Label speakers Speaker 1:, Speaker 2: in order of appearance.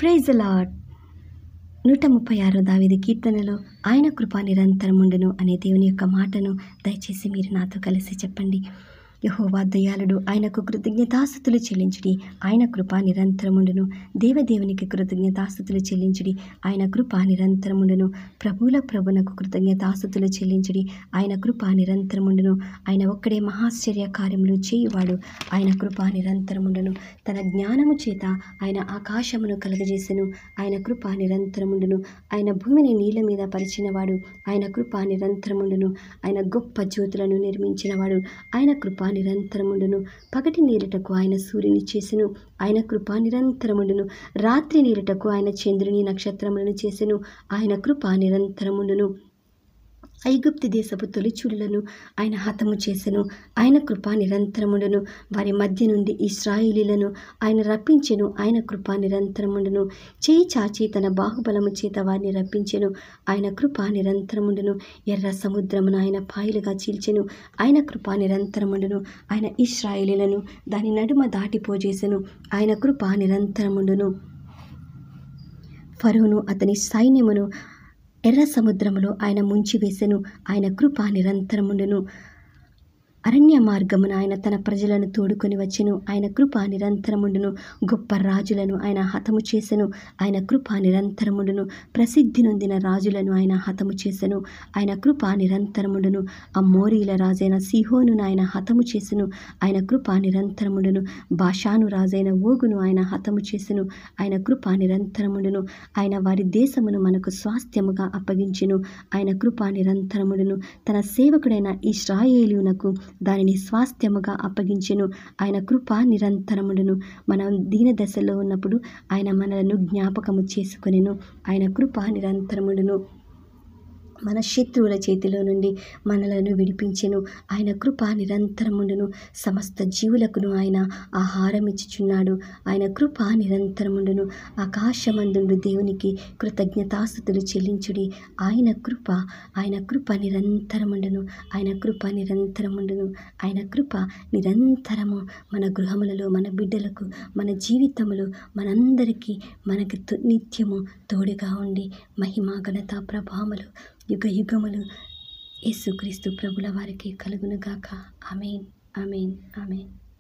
Speaker 1: Praise the lord. 136 దావీదు కీర్తనలో ఆయన కృప నిరంతరముండును అనే దేవుని యొక్క మాటను దయచేసి మీరు నాతో కలిసి చెప్పండి. యెహోవా దయాళుడు, ఆయనకు కృతజ్ఞతాస్తుతులు చెల్లించుడి, ఆయన కృప నిరంతరముండును. దేవదేవునికి కృతజ్ఞతాస్తుతులు చెల్లించుడి, ఆయన కృప నిరంతరముండును. ప్రభువుల ప్రభునకు కృతజ్ఞతాస్తుతులు చెల్లించుడి, ఆయన కృప నిరంతరముండును. ఆయన ఒక్కడే మహాశ్చర్య కార్యములు చేయువాడు, ఆయన కృప నిరంతరముండును. తన జ్ఞానము చేత ఆయన ఆకాశమును కలుగజేసెను, ఆయన కృప నిరంతరముండును. ఆయన భూమిని నీళ్ల మీద పరిచినవాడు, ఆయన కృప నిరంతరముండును. ఆయన గొప్ప జ్యోతులను నిర్మించినవాడు, ఆయన కృప నిరంతరముండును. పగటి నీలుటకు ఆయన సూర్యుని చేసెను, ఆయన కృప నిరంతరముండును. రాత్రి నీలుటకు ఆయన చంద్రుని నక్షత్రములను చేసెను, ఆయన కృప నిరంతరముండును. ఐగుప్తు దేశపు తొలిచూలులను ఆయన హతము చేసెను, ఆయన కృప నిరంతరముండును. వారి మధ్య నుండి ఇశ్రాయేలీయులను ఆయన రప్పించెను, ఆయన కృప నిరంతరముండును. చేయి చాచి తన బాహుబలము చేత వారిని రప్పించెను, ఆయన కృప నిరంతరముండును. ఎర్ర సముద్రమును ఆయన పాయలుగా చీల్చెను, ఆయన కృప నిరంతరముండును. ఆయన ఇశ్రాయేలీయులను దాని నడుమ దాటిపోజేసెను, ఆయన కృప నిరంతరముండును. ఫరోను అతని సైన్యమును ఎర్ర సముద్రములో ఆయన ముంచివేసెను, ఆయన కృప నిరంతరముండును. అరణ్య మార్గమున ఆయన తన ప్రజలను తోడుకొని వచ్చెను, ఆయన కృప నిరంతరముండును. గొప్ప రాజులను ఆయన హతము చేసెను, ఆయన కృప నిరంతరముండును. ప్రసిద్ధి నొందిన రాజులను ఆయన హతము చేసెను, ఆయన కృప నిరంతరముండును. అమ్మోరీల రాజైన సీహోనును ఆయన హతము చేసెను, ఆయన కృప నిరంతరముండును. బాషాను రాజైన ఓగును ఆయన హతము చేసెను, ఆయన కృప నిరంతరముండును. ఆయన వారి దేశమును మనకు స్వాస్థ్యముగా అప్పగించెను, ఆయన కృప నిరంతరముండును. తన సేవకుడైన ఇశ్రాయేలీయునకు దానిని స్వాస్థ్యముగా అప్పగించెను, ఆయన కృప నిరంతరముండును. మనం దీన దశలో ఉన్నప్పుడు ఆయన మనలను జ్ఞాపకము చేసుకొనెను, ఆయన కృప నిరంతరముండును. మన శత్రువుల చేతిలో నుండి మనలను విడిపించెను, ఆయన కృప నిరంతరముండును. సమస్త జీవులకును ఆయన ఆహారం ఇచ్చుచున్నాడు, ఆయన కృప నిరంతరముండును. ఆకాశమందుండు దేవునికి కృతజ్ఞతాస్తుతులు చెల్లించుడి, ఆయన కృప నిరంతరముండును, ఆయన కృప నిరంతరముండును. ఆయన కృప నిరంతరము మన గృహములలో, మన బిడ్డలకు, మన జీవితములు, మనందరికీ మనకు నిత్యము తోడుగా ఉండి మహిమ ఘనత ప్రభావములు యుగ యుగములు యేసుక్రీస్తు ప్రభుల వారికి కలుగునుగాక. ఆమేన్, ఆమేన్, ఆమేన్.